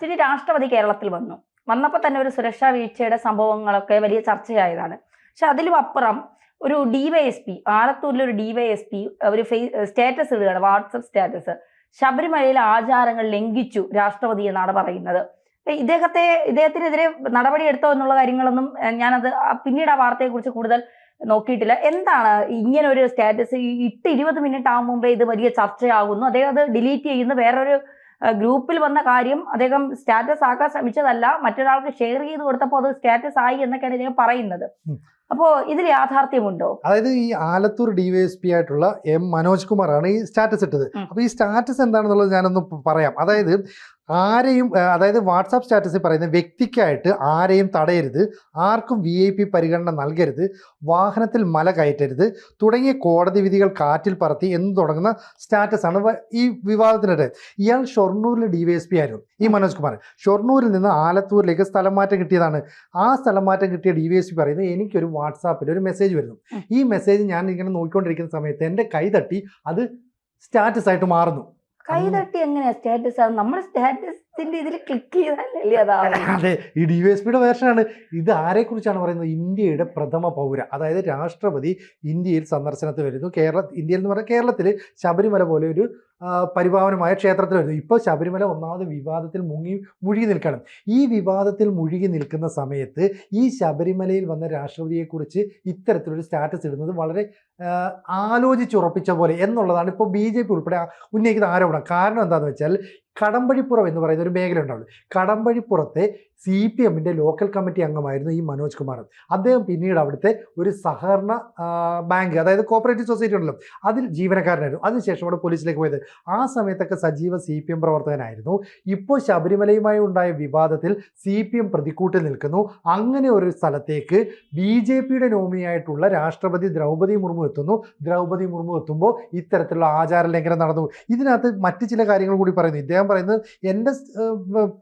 ശ്രീ രാഷ്ട്രപതി കേരളത്തിൽ വന്നപ്പോൾ തന്നെ ഒരു സുരക്ഷാ വീഴ്ചയുടെ സംഭവങ്ങളൊക്കെ വലിയ ചർച്ചയായതാണ്. പക്ഷെ അതിലും അപ്പുറം ഒരു ഡിവൈഎസ്പി, ആലത്തൂരിലെ ഒരു ഡിവൈഎസ്പി ഒരു സ്റ്റാറ്റസ് ഇടുകയാണ്, വാട്സപ്പ് സ്റ്റാറ്റസ്. ശബരിമലയിലെ ആചാരങ്ങൾ ലംഘിച്ചു രാഷ്ട്രപതി എന്നാണ് പറയുന്നത്. ഇദ്ദേഹത്തിനെതിരെ നടപടി എടുത്തോ എന്നുള്ള കാര്യങ്ങളൊന്നും ഞാനത് പിന്നീട് ആ വാർത്തയെക്കുറിച്ച് കൂടുതൽ നോക്കിയിട്ടില്ല. എന്താണ് ഇങ്ങനെ ഒരു സ്റ്റാറ്റസ് 20 മിനിറ്റ് ആകും മുമ്പേ ഇത് വലിയ ചർച്ചയാകുന്നു, അദ്ദേഹം അത് ഡിലീറ്റ് ചെയ്യുന്നു, വേറൊരു ഗ്രൂപ്പിൽ വന്ന കാര്യം അദ്ദേഹം സ്റ്റാറ്റസ് ആക്കാൻ ശ്രമിച്ചതല്ല, മറ്റൊരാൾക്ക് ഷെയർ ചെയ്ത് കൊടുത്തപ്പോൾ അത് സ്റ്റാറ്റസ് ആയി എന്നൊക്കെയാണ് ഇദ്ദേഹം പറയുന്നത്. അപ്പോ ഇതിൽ യാഥാർത്ഥ്യമുണ്ടോ? അതായത് ഈ ആലത്തൂർ ഡിവൈഎസ്പി ആയിട്ടുള്ള എം മനോജ് കുമാറാണ് ഈ സ്റ്റാറ്റസ് ഇട്ടത്. അപ്പൊ ഈ സ്റ്റാറ്റസ് എന്താണെന്നുള്ളത് ഞാനൊന്ന് പറയാം. അതായത് ആരെയും, അതായത് വാട്സാപ്പ് സ്റ്റാറ്റസിൽ പറയുന്ന വ്യക്തിക്കായിട്ട് ആരെയും തടയരുത്, ആർക്കും VIP പരിഗണന നൽകരുത്, വാഹനത്തിൽ മല കയറ്റരുത് തുടങ്ങിയ കോടതി വിധികൾ കാറ്റിൽ പറത്തി എന്ന് തുടങ്ങുന്ന സ്റ്റാറ്റസാണ് ഈ വിവാദത്തിനിടെ. ഇയാൾ ഷൊർണൂരിലെ DYSP ആയിരുന്നു, ഈ മനോജ് കുമാർ. ഷൊർണൂരിൽ നിന്ന് ആലത്തൂരിലേക്ക് സ്ഥലം മാറ്റം കിട്ടിയതാണ്. ആ സ്ഥലം മാറ്റം കിട്ടിയ DYSP പറയുന്നത്, എനിക്കൊരു വാട്സാപ്പിൽ ഒരു മെസ്സേജ് വരുന്നു. ഈ മെസ്സേജ് ഞാൻ ഇങ്ങനെ നോക്കിക്കൊണ്ടിരിക്കുന്ന സമയത്ത് എൻ്റെ കൈ തട്ടി അത് സ്റ്റാറ്റസ് ആയിട്ട് മാറുന്നു. കൈതട്ടി എങ്ങനെയാ സ്റ്റാറ്റസ് ആവും? നമ്മൾ സ്റ്റാറ്റസിന്റെ ഇതിൽ ക്ലിക്ക് ചെയ്താലല്ലേ അതാവും. അതെ, ഈ DYSPയുടെ വേർഷനാണ് ഇത്. ആരെക്കുറിച്ചാണ് പറയുന്നത്? ഇന്ത്യയുടെ പ്രഥമ പൗര, അതായത് രാഷ്ട്രപതി ഇന്ത്യയിൽ സന്ദർശനത്തിൽ വരുന്നു. ഇന്ത്യയിൽ എന്ന് പറഞ്ഞാൽ കേരളത്തിൽ ശബരിമല പോലെ ഒരു പരിപാവനമായ ക്ഷേത്രത്തിൽ വരുന്നു. ഇപ്പോൾ ശബരിമല ഒന്നാമത് വിവാദത്തിൽ മുഴുകി നിൽക്കണം. ഈ വിവാദത്തിൽ മുഴുകി നിൽക്കുന്ന സമയത്ത് ഈ ശബരിമലയിൽ വന്ന രാഷ്ട്രപതിയെക്കുറിച്ച് ഇത്തരത്തിലൊരു സ്റ്റാറ്റസ് ഇടുന്നത് വളരെ ആലോചിച്ചുറപ്പിച്ച പോലെ എന്നുള്ളതാണ് ഇപ്പോൾ BJP ഉൾപ്പെടെ ഉന്നയിക്കുന്ന ആരോപണം. കാരണം എന്താണെന്ന് വെച്ചാൽ, കടമ്പഴിപ്പുറം എന്ന് പറയുന്ന ഒരു മേഖല ഉണ്ടാവുള്ളൂ. കടമ്പഴിപ്പുറത്തെ CPMന്റെ ലോക്കൽ കമ്മിറ്റി അംഗമായിരുന്നു ഈ മനോജ് കുമാർ. അദ്ദേഹം പിന്നീട് അവിടുത്തെ ഒരു സഹകരണ ബാങ്ക്, അതായത് കോപ്പറേറ്റീവ് സൊസൈറ്റി ഉണ്ടല്ലോ, അതിൽ ജീവനക്കാരനായിരുന്നു. അതിനുശേഷം അവിടെ പോലീസിലേക്ക് പോയത്. ആ സമയത്തൊക്കെ സജീവ CPM പ്രവർത്തകനായിരുന്നു. ഇപ്പോൾ ശബരിമലയുമായി ഉണ്ടായ വിവാദത്തിൽ CPM പ്രതിക്കൂട്ടിൽ നിൽക്കുന്നു. അങ്ങനെ ഒരു സ്ഥലത്തേക്ക് BJPയുടെ നോമിനിയായിട്ടുള്ള രാഷ്ട്രപതി ദ്രൗപദി മുർമു എത്തുന്നു. ദ്രൗപദി മുർമു എത്തുമ്പോൾ ഇത്തരത്തിലുള്ള ആചാര ലംഘനം നടന്നു. ഇതിനകത്ത് മറ്റു ചില കാര്യങ്ങൾ കൂടി പറയുന്നു. ഇദ്ദേഹം പറയുന്നത് എൻ്റെ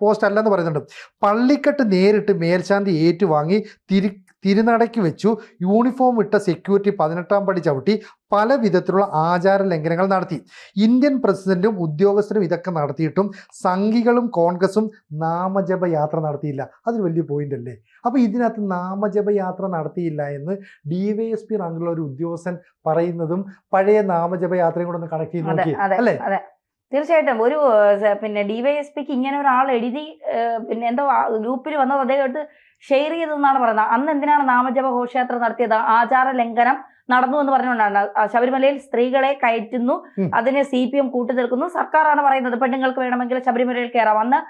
പോസ്റ്റ് അല്ലെന്ന് പറയുന്നുണ്ട്. പള്ളിക്കെട്ട് നേരിട്ട് മേൽശാന്തി ഏറ്റുവാങ്ങി തിരുനടയ്ക്ക് വെച്ചു. യൂണിഫോം ഇട്ട സെക്യൂരിറ്റി 18ാം പടി ചവിട്ടി പല വിധത്തിലുള്ള ആചാര ലംഘനങ്ങൾ നടത്തി. ഇന്ത്യൻ പ്രസിഡന്റും ഉദ്യോഗസ്ഥരും ഇതൊക്കെ നടത്തിയിട്ടും സംഘികളും കോൺഗ്രസും നാമജപ യാത്ര നടത്തിയില്ല. അതൊരു വലിയ പോയിന്റ് അല്ലേ? അപ്പൊ ഇതിനകത്ത് നാമജപ യാത്ര നടത്തിയില്ല എന്ന് DYSP റാങ്കിലുള്ള ഒരു ഉദ്യോഗസ്ഥൻ പറയുന്നതും പഴയ നാമജപ യാത്രയും കൂടെ ഒന്ന് കണക്ട് ചെയ്ത് നോക്കി അല്ലേ? തീർച്ചയായിട്ടും ഒരു DYSPക്ക് ഇങ്ങനെ ഒരാൾ എഴുതി എന്തോ ഗ്രൂപ്പിൽ വന്നത് അദ്ദേഹം എടുത്ത് ഷെയർ ചെയ്തെന്നാണ് പറയുന്നത്. അന്ന് എന്തിനാണ് നാമജപ ഘോഷയാത്ര നടത്തിയത്? ആചാര ലംഘനം നടന്നു എന്ന് പറഞ്ഞുകൊണ്ടാണ്. ശബരിമലയിൽ സ്ത്രീകളെ കയറ്റുന്നു, അതിന് CPM കൂട്ടുനിൽക്കുന്നു. സർക്കാരാണ് പറയുന്നത് പെണ്ണുങ്ങൾക്ക് വേണമെങ്കിൽ ശബരിമലയിൽ കയറാം. അന്ന്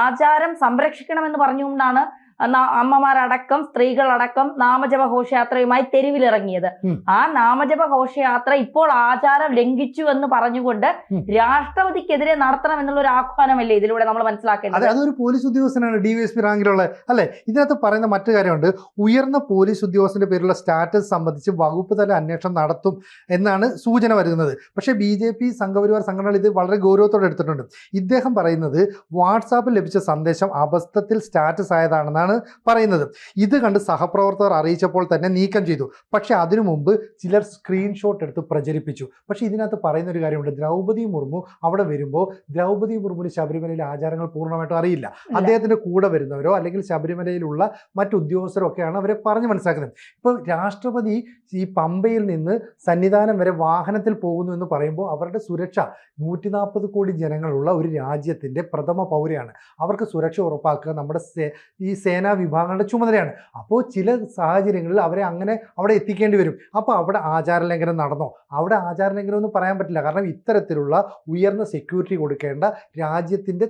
ആചാരം സംരക്ഷിക്കണമെന്ന് പറഞ്ഞുകൊണ്ടാണ് അമ്മമാരടക്കം സ്ത്രീകളടക്കം നാമജപ ഘോഷയാത്രയുമായി തെരുവിലിറങ്ങിയത്. ആ നാമജപ ഘോഷയാത്ര ഇപ്പോൾ ആചാരം ലംഘിച്ചു എന്ന് പറഞ്ഞുകൊണ്ട് രാഷ്ട്രപതിക്കെതിരെ നടത്തണം എന്നുള്ള ഒരു ആഹ്വാനമല്ലേ ഇതിലൂടെ നമ്മൾ മനസ്സിലാക്കേണ്ടത്? അതൊരു പോലീസ് ഉദ്യോഗസ്ഥനാണ് DYSP റാങ്കിലുള്ള അല്ലെ? ഇതിനകത്ത് പറയുന്ന മറ്റു കാര്യമുണ്ട്. ഉയർന്ന പോലീസ് ഉദ്യോഗസ്ഥന്റെ പേരുള്ള സ്റ്റാറ്റസ് സംബന്ധിച്ച് വകുപ്പ് തല അന്വേഷണം നടത്തും എന്നാണ് സൂചന വരുന്നത്. പക്ഷേ BJP സംഘപരിവാർ സംഘടനകൾ ഇത് വളരെ ഗൗരവത്തോടെ എടുത്തിട്ടുണ്ട്. ഇദ്ദേഹം പറയുന്നത് വാട്സാപ്പിൽ ലഭിച്ച സന്ദേശം അബദ്ധത്തിൽ സ്റ്റാറ്റസ് ആയതാണെന്നാണ് പറയുന്നത്. ഇത് കണ്ട് സഹപ്രവർത്തകർ അറിയിച്ചപ്പോൾ തന്നെ നീക്കം ചെയ്തു. പക്ഷെ അതിനു മുമ്പ് ചിലർ സ്ക്രീൻഷോട്ട് എടുത്ത് പ്രചരിപ്പിച്ചു. പക്ഷെ ഇതിനകത്ത് പറയുന്ന ഒരു കാര്യമുണ്ട്. ദ്രൗപദി മുർമു അവിടെ വരുമ്പോൾ ദ്രൗപദി മുർമുവിന് ശബരിമലയിലെ ആചാരങ്ങൾ പൂർണ്ണമായിട്ടും അറിയില്ല. അദ്ദേഹത്തിന്റെ കൂടെ വരുന്നവരോ അല്ലെങ്കിൽ ശബരിമലയിലുള്ള മറ്റു ഉദ്യോഗസ്ഥരോ ഒക്കെയാണ് അവരെ പറഞ്ഞു മനസ്സിലാക്കുന്നത്. ഇപ്പോൾ രാഷ്ട്രപതി ഈ പമ്പയിൽ നിന്ന് സന്നിധാനം വരെ വാഹനത്തിൽ പോകുന്നു എന്ന് പറയുമ്പോൾ അവരുടെ സുരക്ഷ 140 കോടി ജനങ്ങളുള്ള ഒരു രാജ്യത്തിന്റെ പ്രഥമ പൗരയാണ്. അവർക്ക് സുരക്ഷ ഉറപ്പാക്കുക നമ്മുടെ ഈ സേനാ വിഭാഗങ്ങളുടെ ചുമതലയാണ്. അപ്പോൾ ചില സാഹചര്യങ്ങളിൽ അവരെ അങ്ങനെ അവിടെ എത്തിക്കേണ്ടി വരും. അപ്പോൾ അവിടെ ആചാര ലംഘനം നടന്നോ? അവിടെ ആചാര ലംഘനം ഒന്നും പറയാൻ പറ്റില്ല. കാരണം ഇത്തരത്തിലുള്ള ഉയർന്ന സെക്യൂരിറ്റി കൊടുക്കേണ്ട രാജ്യത്തിൻ്റെ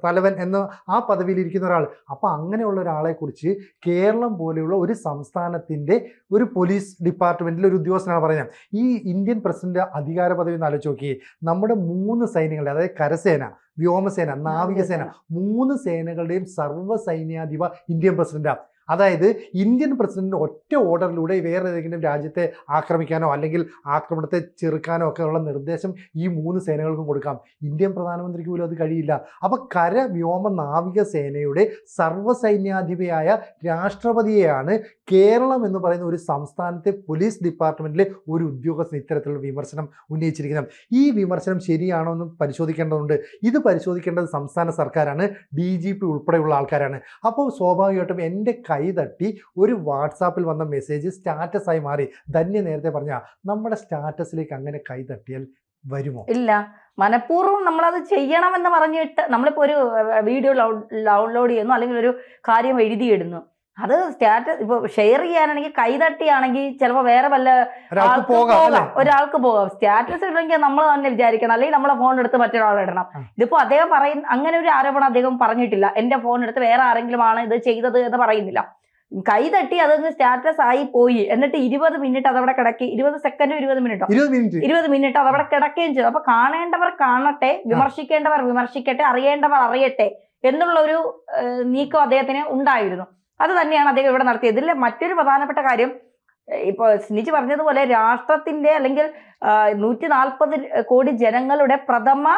തലവൻ എന്ന ആ പദവിയിലിരിക്കുന്ന ഒരാൾ. അപ്പോൾ അങ്ങനെയുള്ള ഒരാളെ കുറിച്ച് കേരളം പോലെയുള്ള ഒരു സംസ്ഥാനത്തിൻ്റെ ഒരു പോലീസ് ഡിപ്പാർട്ട്മെൻറ്റിൽ ഒരു ഉദ്യോഗസ്ഥനാണ് പറയുന്നത്. ഈ ഇന്ത്യൻ പ്രസിഡന്റ് അധികാര പദവി എന്ന് ആലോചിച്ച് നോക്കിയേ. നമ്മുടെ 3 സൈന്യങ്ങളുടെ, അതായത് കരസേന, വ്യോമസേന, നാവികസേന, 3 സേനകളുടെയും സർവ്വ സൈന്യാധിപ ഇന്ത്യൻ പ്രസിഡന്റാണ്. അതായത് ഇന്ത്യൻ പ്രസിഡന്റിന് ഒറ്റ ഓർഡറിലൂടെ വേറെ ഏതെങ്കിലും രാജ്യത്തെ ആക്രമിക്കാനോ അല്ലെങ്കിൽ ആക്രമണത്തെ ചെറുക്കാനോ ഒക്കെ ഉള്ള നിർദ്ദേശം ഈ 3 സേനകൾക്കും കൊടുക്കാം. ഇന്ത്യൻ പ്രധാനമന്ത്രിക്ക് പോലും അത് കഴിയില്ല. അപ്പൊ കര, വ്യോമ, നാവിക സേനയുടെ സർവ്വസൈന്യാധിപയായ രാഷ്ട്രപതിയെയാണ് കേരളം എന്ന് പറയുന്ന ഒരു സംസ്ഥാനത്തെ പോലീസ് ഡിപ്പാർട്ട്മെന്റിലെ ഒരു ഉദ്യോഗസ്ഥൻ ഇത്തരത്തിലുള്ള വിമർശനം ഉന്നയിച്ചിരിക്കുന്നത്. ഈ വിമർശനം ശരിയാണോ എന്ന് പരിശോധിക്കേണ്ടതുണ്ട്. ഇത് പരിശോധിക്കേണ്ടത് സംസ്ഥാന സർക്കാരാണ്, DGP ഉൾപ്പെടെയുള്ള ആൾക്കാരാണ്. അപ്പോൾ സ്വാഭാവികമായിട്ടും എൻ്റെ കൈ തട്ടി ഒരു വാട്സാപ്പിൽ വന്ന മെസ്സേജ് സ്റ്റാറ്റസായി മാറി. ധന്യ നേരത്തെ പറഞ്ഞ നമ്മുടെ സ്റ്റാറ്റസിലേക്ക് അങ്ങനെ കൈ തട്ടിയാൽ വരുമോ? ഇല്ല, മനഃപൂർവ്വം നമ്മളത് ചെയ്യണമെന്ന് പറഞ്ഞിട്ട് നമ്മളിപ്പോൾ ഒരു വീഡിയോ ഡൗൺലോഡ് ചെയ്യുന്നു അല്ലെങ്കിൽ ഒരു കാര്യം എഴുതിയിടുന്നു, അത് സ്റ്റാറ്റസ് ഇപ്പോൾ ഷെയർ ചെയ്യാനാണെങ്കിൽ കൈതട്ടിയാണെങ്കിൽ ചിലപ്പോൾ വേറെ വല്ല ഒരാൾക്ക് പോകാം. സ്റ്റാറ്റസ് ഇടണമെങ്കിൽ നമ്മൾ തന്നെ വിചാരിക്കണം, അല്ലെങ്കിൽ നമ്മളെ ഫോൺ എടുത്ത് മറ്റൊരാൾ ഇടണം. ഇതിപ്പോ അദ്ദേഹം പറയുന്ന അങ്ങനെ ഒരു ആരോപണം അദ്ദേഹം പറഞ്ഞിട്ടില്ല. എന്റെ ഫോൺ എടുത്ത് വേറെ ആരെങ്കിലും ആണ് ഇത് ചെയ്തത് എന്ന് പറയുന്നില്ല. കൈതട്ടി അതങ്ങ് സ്റ്റാറ്റസ് ആയി പോയി. എന്നിട്ട് 20 മിനിറ്റ് അതവിടെ കിടക്കി, 20 സെക്കൻഡോ 20 മിനിറ്റോ 20 മിനിറ്റ് അതവിടെ കിടക്കുകയും ചെയ്തു. അപ്പൊ കാണേണ്ടവർ കാണട്ടെ, വിമർശിക്കേണ്ടവർ വിമർശിക്കട്ടെ, അറിയേണ്ടവർ അറിയട്ടെ എന്നുള്ള ഒരു നീക്കം അദ്ദേഹത്തിന് ഉണ്ടായിരുന്നു. അത് തന്നെയാണ് അദ്ദേഹം ഇവിടെ നടത്തിയത്. ഇതിലെ മറ്റൊരു പ്രധാനപ്പെട്ട കാര്യം, ഇപ്പൊ സ്നിച്ച് പറഞ്ഞതുപോലെ രാഷ്ട്രത്തിന്റെ അല്ലെങ്കിൽ 140 കോടി ജനങ്ങളുടെ പ്രഥമ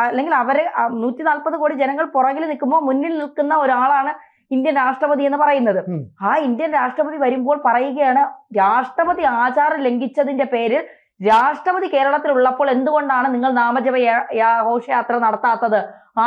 അല്ലെങ്കിൽ അവര് 140 കോടി ജനങ്ങൾ പുറകിൽ നിൽക്കുമ്പോൾ മുന്നിൽ നിൽക്കുന്ന ഒരാളാണ് ഇന്ത്യൻ രാഷ്ട്രപതി എന്ന് പറയുന്നത്. ആ ഇന്ത്യൻ രാഷ്ട്രപതി വരുമ്പോൾ പറയുകയാണ്, രാഷ്ട്രപതി ആചാരം ലംഘിച്ചതിന്റെ പേരിൽ രാഷ്ട്രപതി കേരളത്തിൽ ഉള്ളപ്പോൾ എന്തുകൊണ്ടാണ് നിങ്ങൾ നാമജപ ഘോഷയാത്ര നടത്താത്തത്,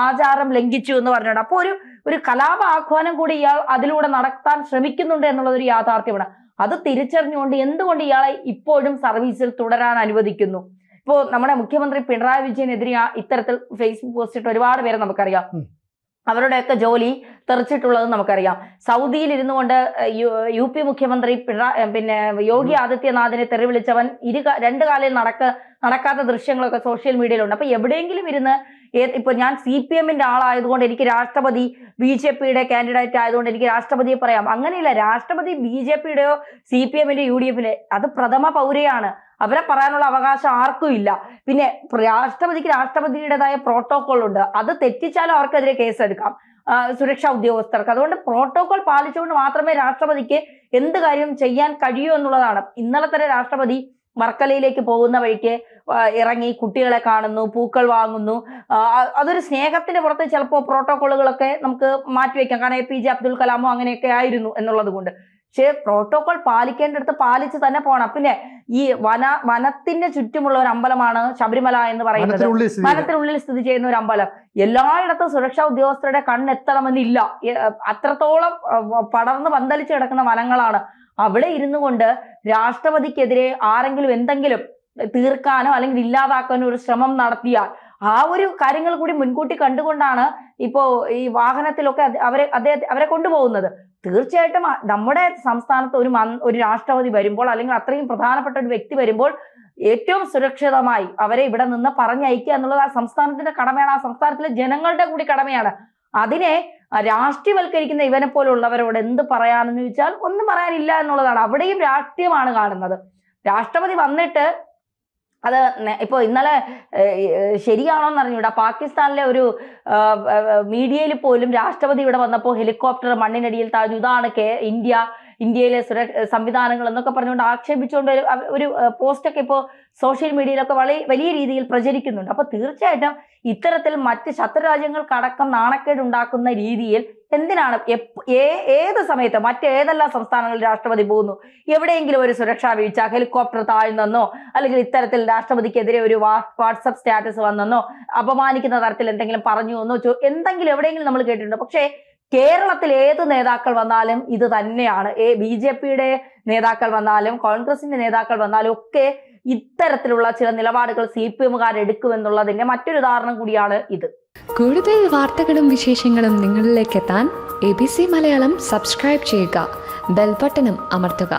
ആചാരം ലംഘിച്ചു എന്ന് പറഞ്ഞിട്ടുണ്ട്. അപ്പോൾ ഒരു കലാപ ആഹ്വാനം കൂടി ഇയാൾ അതിലൂടെ നടത്താൻ ശ്രമിക്കുന്നുണ്ട് എന്നുള്ളതൊരു യാഥാർത്ഥ്യമാണ്. അത് തിരിച്ചറിഞ്ഞുകൊണ്ട് എന്തുകൊണ്ട് ഇയാളെ ഇപ്പോഴും സർവീസിൽ തുടരാൻ അനുവദിക്കുന്നു? ഇപ്പോൾ നമ്മുടെ മുഖ്യമന്ത്രി പിണറായി വിജയനെതിരെ ഇത്തരത്തിൽ ഫേസ്ബുക്ക് പോസ്റ്റ് ഇട്ട് ഒരുപാട് പേരെ നമുക്കറിയാം. അവരുടെയൊക്കെ ജോലി തെറിച്ചിട്ടുള്ളത് നമുക്കറിയാം. സൗദിയിൽ ഇരുന്നു കൊണ്ട് UP മുഖ്യമന്ത്രി യോഗി ആദിത്യനാഥിനെ തെറി വിളിച്ചവൻ രണ്ട് കാലിൽ നടക്കാത്ത ദൃശ്യങ്ങളൊക്കെ സോഷ്യൽ മീഡിയയിലുണ്ട്. അപ്പൊ എവിടെയെങ്കിലും ഇരുന്ന് ഇപ്പൊ ഞാൻ CPM-ന്റെ ആളായതുകൊണ്ട് എനിക്ക് രാഷ്ട്രപതി BJP-യുടെ കാൻഡിഡേറ്റ് ആയതുകൊണ്ട് എനിക്ക് രാഷ്ട്രപതിയെ പറയാം, അങ്ങനെയില്ല. രാഷ്ട്രപതി BJP-യുടെയോ CPM-ന്റെ UDF-ന്റെ അത് പ്രഥമ പൗരയാണ്. അവരെ പറയാനുള്ള അവകാശം ആർക്കും ഇല്ല. പിന്നെ രാഷ്ട്രപതിക്ക് രാഷ്ട്രപതിയുടേതായ പ്രോട്ടോകോൾ ഉണ്ട്. അത് തെറ്റിച്ചാലും അവർക്കെതിരെ കേസെടുക്കാം സുരക്ഷാ ഉദ്യോഗസ്ഥർക്ക്. അതുകൊണ്ട് പ്രോട്ടോകോൾ പാലിച്ചുകൊണ്ട് മാത്രമേ രാഷ്ട്രപതിക്ക് എന്ത് കാര്യം ചെയ്യാൻ കഴിയൂ എന്നുള്ളതാണ്. ഇന്നലെ തന്നെ രാഷ്ട്രപതി വർക്കലയിലേക്ക് പോകുന്ന വഴിക്ക് ഇറങ്ങി കുട്ടികളെ കാണുന്നു, പൂക്കൾ വാങ്ങുന്നു. അതൊരു സ്നേഹത്തിന്റെ പുറത്ത് ചിലപ്പോൾ പ്രോട്ടോകോളുകളൊക്കെ നമുക്ക് മാറ്റിവെക്കാം. കാരണം APJ അബ്ദുൽ കലാമോ അങ്ങനെയൊക്കെ ആയിരുന്നു എന്നുള്ളത് കൊണ്ട്. പക്ഷേ പ്രോട്ടോകോൾ പാലിക്കേണ്ടടുത്ത് പാലിച്ച് തന്നെ പോകണം. പിന്നെ ഈ വനത്തിന്റെ ചുറ്റുമുള്ള ഒരു അമ്പലമാണ് ശബരിമല എന്ന് പറയുന്നത്. വനത്തിനുള്ളിൽ സ്ഥിതി ചെയ്യുന്ന ഒരു അമ്പലം. എല്ലായിടത്തും സുരക്ഷാ ഉദ്യോഗസ്ഥരുടെ കണ്ണെത്തണമെന്നില്ല. അത്രത്തോളം പടർന്ന് പന്തലിച്ച് കിടക്കുന്ന വനങ്ങളാണ്. അവിടെ ഇരുന്നു കൊണ്ട് രാഷ്ട്രപതിക്കെതിരെ ആരെങ്കിലും എന്തെങ്കിലും തീർക്കാനോ അല്ലെങ്കിൽ ഇല്ലാതാക്കാനോ ഒരു ശ്രമം നടത്തിയാൽ ആ ഒരു കാര്യങ്ങൾ കൂടി മുൻകൂട്ടി കണ്ടുകൊണ്ടാണ് ഇപ്പോ ഈ വാഹനത്തിലൊക്കെ അവരെ കൊണ്ടുപോകുന്നത്. തീർച്ചയായിട്ടും നമ്മുടെ സംസ്ഥാനത്ത് ഒരു രാഷ്ട്രപതി വരുമ്പോൾ അല്ലെങ്കിൽ അത്രയും പ്രധാനപ്പെട്ട ഒരു വ്യക്തി വരുമ്പോൾ ഏറ്റവും സുരക്ഷിതമായി അവരെ ഇവിടെ നിന്ന് പറഞ്ഞയക്കുക എന്നുള്ളത് ആ സംസ്ഥാനത്തിന്റെ കടമയാണ്, ആ സംസ്ഥാനത്തിലെ ജനങ്ങളുടെ കൂടി കടമയാണ്. അതിനെ രാഷ്ട്രീയവൽക്കരിക്കുന്ന ഇവനെ പോലുള്ളവരോട് എന്ത് പറയാനെന്ന് ചോദിച്ചാൽ ഒന്നും പറയാനില്ല എന്നുള്ളതാണ്. അവിടെയും രാഷ്ട്രീയമാണ് കാണുന്നത്. രാഷ്ട്രപതി വന്നിട്ട് അത് ഇപ്പൊ ഇന്നലെ ശരിയാണോന്ന് അറിഞ്ഞൂടാ, പാകിസ്ഥാനിലെ ഒരു മീഡിയയിൽ പോലും രാഷ്ട്രപതി ഇവിടെ വന്നപ്പോൾ ഹെലികോപ്റ്റർ മണ്ണിനടിയിൽ താഴ്ന്നു, ഇതാണ് ഇന്ത്യയിലെ സംവിധാനങ്ങൾ എന്നൊക്കെ പറഞ്ഞുകൊണ്ട് ആക്ഷേപിച്ചുകൊണ്ട് ഒരു പോസ്റ്റൊക്കെ ഇപ്പോൾ സോഷ്യൽ മീഡിയയിലൊക്കെ വലിയ രീതിയിൽ പ്രചരിക്കുന്നുണ്ട്. അപ്പൊ തീർച്ചയായിട്ടും ഇത്തരത്തിൽ മറ്റ് ശത്രുരാജ്യങ്ങൾക്കടക്കം നാണക്കേട് ഉണ്ടാക്കുന്ന രീതിയിൽ എന്തിനാണ് ഏത് സമയത്ത് മറ്റേതെല്ലാം സംസ്ഥാനങ്ങളിൽ രാഷ്ട്രപതി പോകുന്നു, എവിടെയെങ്കിലും ഒരു സുരക്ഷാ വീഴ്ച, ഹെലികോപ്റ്റർ താഴ്ന്നെന്നോ അല്ലെങ്കിൽ ഇത്തരത്തിൽ രാഷ്ട്രപതിക്കെതിരെ ഒരു വാട്സപ്പ് സ്റ്റാറ്റസ് വന്നെന്നോ അപമാനിക്കുന്ന തരത്തിൽ എന്തെങ്കിലും പറഞ്ഞു എന്നോ എന്തെങ്കിലും എവിടെയെങ്കിലും നമ്മൾ കേട്ടിട്ടുണ്ട്. പക്ഷേ കേരളത്തിൽ ഏത് നേതാക്കൾ വന്നാലും ഇത് തന്നെയാണ്. BJP-യുടെ നേതാക്കൾ വന്നാലും കോൺഗ്രസിന്റെ നേതാക്കൾ വന്നാലും ഒക്കെ ഇത്തരത്തിലുള്ള ചില നിലപാടുകൾ CPM-കാർ എടുക്കുമെന്നുള്ളതിന്റെ മറ്റൊരു ഉദാഹരണം കൂടിയാണ് ഇത്. കൂടുതൽ വാർത്തകളും വിശേഷങ്ങളും നിങ്ങളിലേക്ക് എത്താൻ ABC മലയാളം സബ്സ്ക്രൈബ് ചെയ്യുക, ബെൽ ബട്ടണും അമർത്തുക.